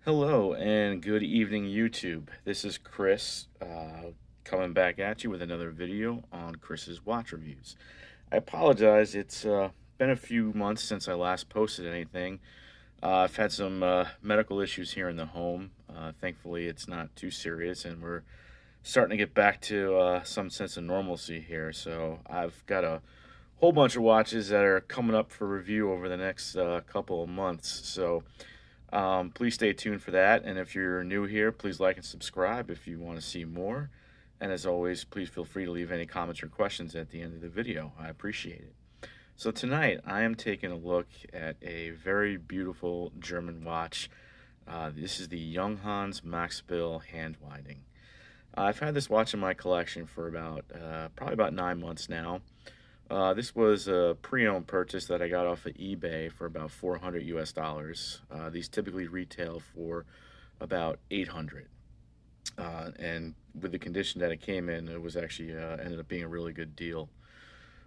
Hello and good evening, YouTube. This is Chris coming back at you with another video on Chris's watch reviews. I apologize, it's been a few months since I last posted anything. I've had some medical issues here in the home. Thankfully, it's not too serious, and we're starting to get back to some sense of normalcy here. So I've got a whole bunch of watches that are coming up for review over the next couple of months. So please stay tuned for that. And if you're new here, please like and subscribe if you want to see more. And as always, please feel free to leave any comments or questions at the end of the video. I appreciate it. So tonight, I am taking a look at a very beautiful German watch. This is the Junghans Max Bill hand winding. I've had this watch in my collection for probably about 9 months now. This was a pre-owned purchase that I got off of eBay for about 400 US dollars. These typically retail for about 800. And with the condition that it came in, it was actually ended up being a really good deal.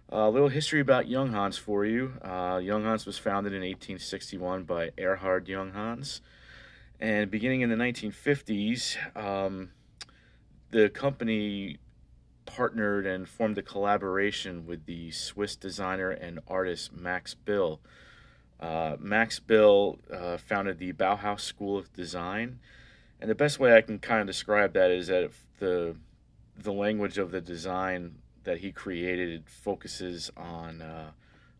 A little history about Junghans for you. Junghans was founded in 1861 by Erhard Junghans. And beginning in the 1950s, the company partnered and formed a collaboration with the Swiss designer and artist Max Bill. Max Bill founded the Bauhaus School of Design, and the best way I can kind of describe that is that the language of the design that he created focuses on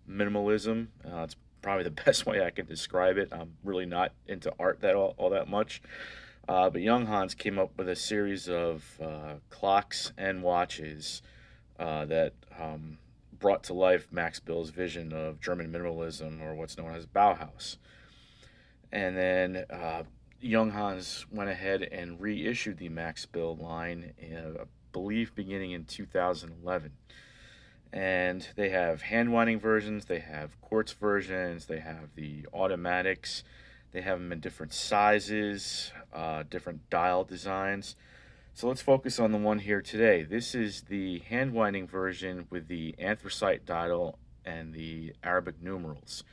minimalism. It's probably the best way I can describe it. I'm really not into art all that much. But Junghans came up with a series of clocks and watches that brought to life Max Bill's vision of German minimalism, or what's known as Bauhaus. And then Junghans went ahead and reissued the Max Bill line, I believe beginning in 2011. And they have hand winding versions, they have quartz versions, they have the automatics. They have them in different sizes, different dial designs. So let's focus on the one here today. This is the hand winding version with the anthracite dial and the Arabic numerals.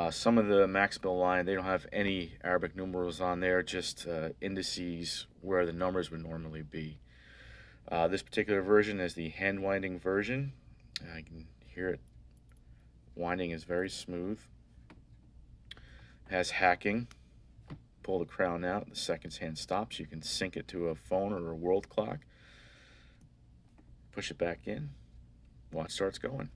Some of the Max Bill line, they don't have any Arabic numerals on there, just indices where the numbers would normally be. This particular version is the hand winding version. I can hear it. Winding is very smooth. Has hacking. Pull the crown out, the seconds hand stops. You can sync it to a phone or a world clock. Push it back in. Watch starts going.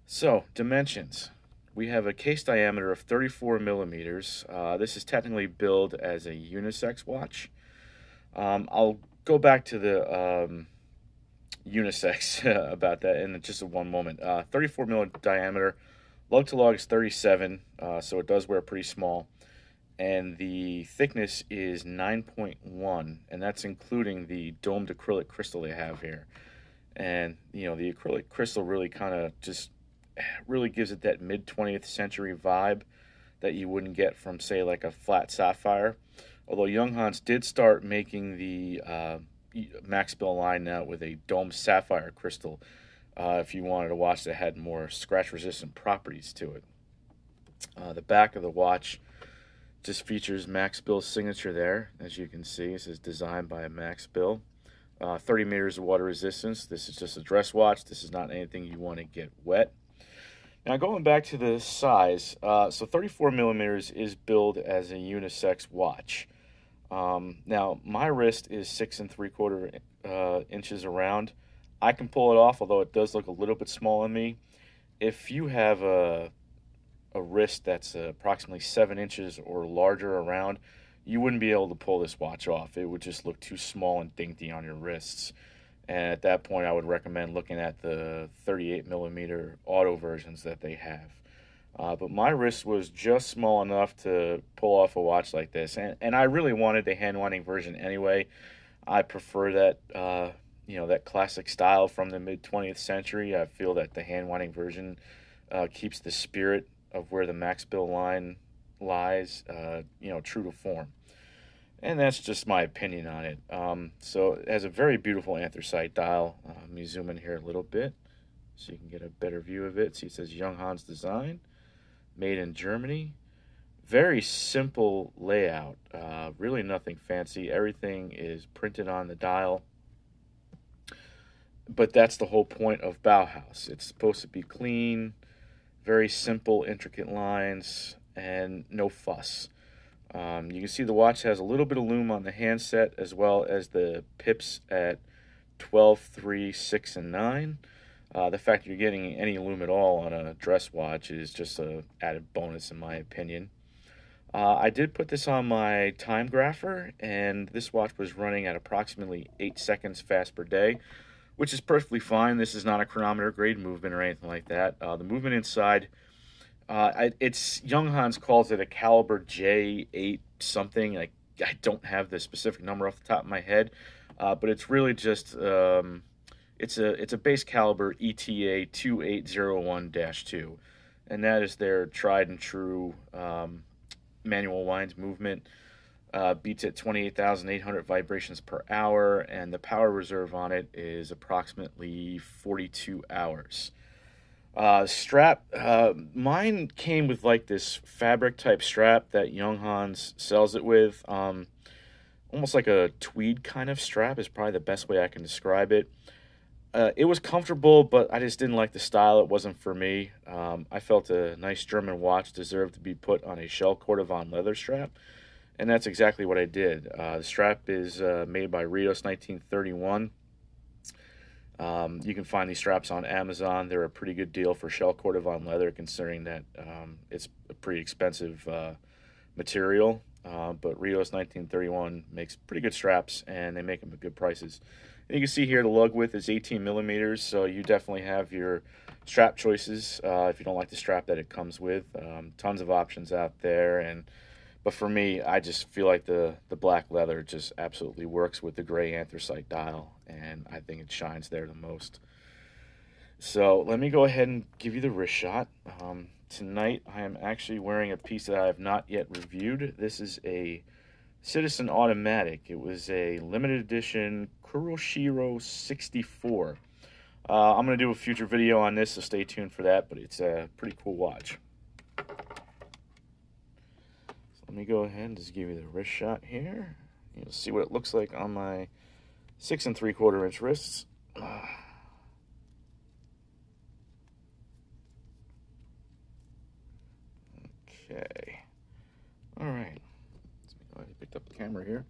So, dimensions. We have a case diameter of 34 millimeters. This is technically billed as a unisex watch. I'll go back to the unisex about that in just one moment. 34 millimeter diameter. Lug to lug is 37, so it does wear pretty small. And the thickness is 9.1, and that's including the domed acrylic crystal they have here. And, you know, the acrylic crystal really kind of just really gives it that mid-20th century vibe that you wouldn't get from, say, like a flat sapphire. Although Junghans did start making the Max Bill line now with a domed sapphire crystal, if you wanted a watch that had more scratch-resistant properties to it. The back of the watch just features Max Bill's signature there. As you can see, it says designed by Max Bill. 30 meters of water resistance. This is just a dress watch. This is not anything you want to get wet. Now, going back to the size, so 34 millimeters is billed as a unisex watch. Now, my wrist is 6 3/4 inches around. I can pull it off, although it does look a little bit small on me. If you have a wrist that's approximately 7 inches or larger around, you wouldn't be able to pull this watch off. It would just look too small and dainty on your wrists. And at that point, I would recommend looking at the 38 millimeter auto versions that they have. But my wrist was just small enough to pull off a watch like this. And I really wanted the hand winding version anyway. I prefer that that classic style from the mid-20th century. I feel that the hand winding version keeps the spirit of where the Max Bill line lies, true to form. And that's just my opinion on it. So it has a very beautiful anthracite dial. Let me zoom in here a little bit so you can get a better view of it. See, it says Junghans Design, made in Germany. Very simple layout, really nothing fancy. Everything is printed on the dial. But that's the whole point of Bauhaus. It's supposed to be clean, very simple, intricate lines, and no fuss. You can see the watch has a little bit of lume on the handset, as well as the pips at 12, 3, 6, and 9. The fact that you're getting any lume at all on a dress watch is just an added bonus, in my opinion. I did put this on my time grapher, and this watch was running at approximately 8 seconds fast per day, which is perfectly fine. This is not a chronometer grade movement or anything like that. The movement inside, it's Junghans calls it a caliber J8 something. I don't have the specific number off the top of my head, but it's really just it's a base caliber ETA 2801-2, and that is their tried and true manual winds movement. Beats at 28,800 vibrations per hour, and the power reserve on it is approximately 42 hours. Strap, mine came with like this fabric type strap that Junghans sells it with. Almost like a tweed kind of strap is probably the best way I can describe it. It was comfortable, but I just didn't like the style. It wasn't for me. I felt a nice German watch deserved to be put on a shell cordovan leather strap, and that's exactly what I did. The strap is made by Rios 1931. You can find these straps on Amazon. They're a pretty good deal for shell cordovan leather, considering that it's a pretty expensive material. But Rios 1931 makes pretty good straps, and they make them at good prices. And you can see here the lug width is 18 millimeters, so you definitely have your strap choices if you don't like the strap that it comes with. Tons of options out there, but for me, I just feel like the black leather just absolutely works with the gray anthracite dial, and I think it shines there the most. So let me go ahead and give you the wrist shot. Tonight, I am actually wearing a piece that I have not yet reviewed. This is a Citizen Automatic. It was a limited edition Kuroshiro 64. I'm going to do a future video on this, so stay tuned for that, but it's a pretty cool watch. Let me go ahead and just give you the wrist shot here. You'll see what it looks like on my 6 3/4 inch wrists. Okay. All right. I picked up the camera here.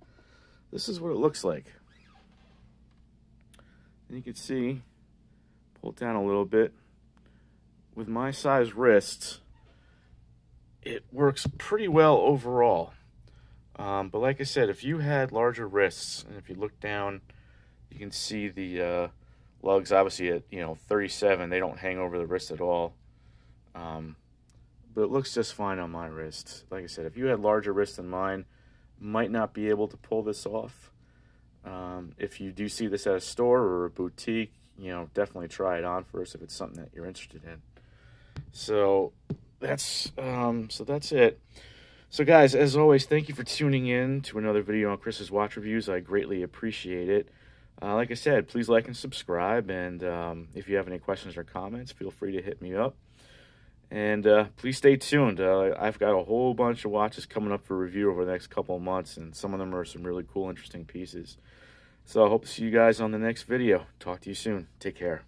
This is what it looks like. And you can see, pull it down a little bit. With my size wrists, it works pretty well overall. But like I said, if you had larger wrists, and if you look down, you can see the lugs obviously at 37, they don't hang over the wrist at all. But it looks just fine on my wrist. Like I said, if you had larger wrists than mine, might not be able to pull this off. If you do see this at a store or a boutique, definitely try it on first if it's something that you're interested in. So that's it. So guys, as always, thank you for tuning in to another video on Chris's Watch Reviews. I greatly appreciate it. Like I said, please like and subscribe, and if you have any questions or comments, feel free to hit me up. And please stay tuned. I've got a whole bunch of watches coming up for review over the next couple of months, and some of them are some really cool, interesting pieces. So I hope to see you guys on the next video. Talk to you soon. Take care.